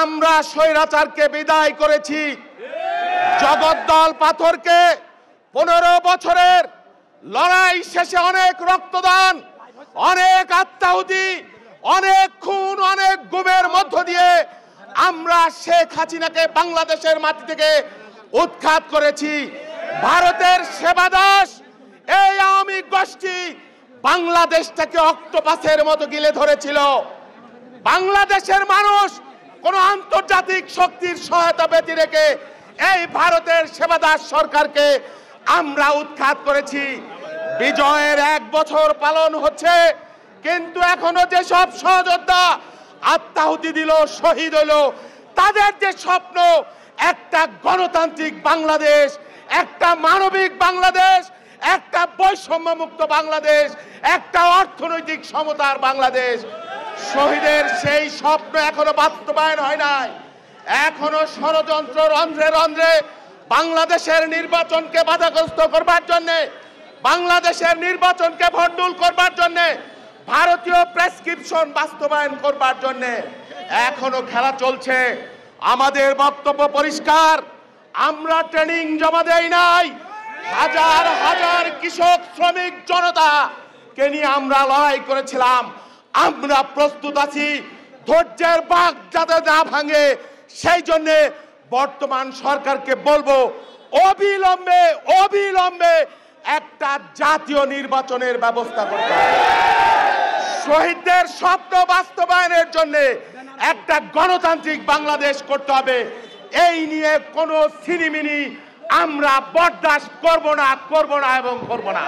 আমরা স্বৈরাচারকে বিদায় করেছি। জগদ্দল পাথরকে 15 বছরের লড়াই শেষে অনেক রক্তদান, অনেক আত্মাহুতি, অনেক খুন, অনেক গুমের মধ্য দিয়ে আমরা শেখ হাসিনাকে বাংলাদেশের মাটি থেকে উৎখাত করেছি। ভারতের সেবাদাস এই আওয়ামী গোষ্ঠী বাংলাদেশটাকে অক্টোপাসের মতো গিলে ধরেছিল। বাংলাদেশের মানুষ কোন আন্তর্জাতিক শক্তির সহায়তা ব্যতি রেখে এই ভারতের সেবাদাস সরকারকে আমরা উৎখাত করেছি। বিজয়ের 1 বছর পালন হচ্ছে, কিন্তু এখনো যেসব সহযোদ্ধা আত্মাহুতি দিল, শহীদ হলো, তাদের যে স্বপ্ন একটা গণতান্ত্রিক বাংলাদেশ, একটা মানবিক বাংলাদেশ, একটা বৈষম্যমুক্ত বাংলাদেশ, একটা অর্থনৈতিক সমতার বাংলাদেশ, শহীদের সেই স্বপ্ন এখনো বাস্তবায়ন হয় নাই। এখনো ষড়যন্ত্র রন্ধ্রে রন্ধ্রে বাংলাদেশের নির্বাচনকে বাধাগ্রস্ত করবার জন্য, বাংলাদেশের নির্বাচনকে ভণ্ডুল করবার জন্য, ভারতীয় প্রেসক্রিপশন বাস্তবায়ন করবার জন্য এখনো খেলা চলছে। আমাদের বক্তব্য পরিষ্কার, আমরা ট্রেনিং জমা দেই নাই। হাজার হাজার কৃষক, শ্রমিক জনতাকে নিয়ে আমরা লড়াই করেছিলাম। আমরা প্রস্তুত আছি ধৈর্যের বাঁক যাতে না ভাঙে, সেই জন্য বর্তমান সরকারকে বলবো অবিলম্বে অবিলম্বে একটা জাতীয় নির্বাচনের ব্যবস্থা করতে হবে। শহীদদের স্বপ্ন বাস্তবায়নের জন্য একটা গণতান্ত্রিক বাংলাদেশ করতে হবে। এই নিয়ে কোনো ছিনিমিনি আমরা বরদাস্ত করব না এবং করব না।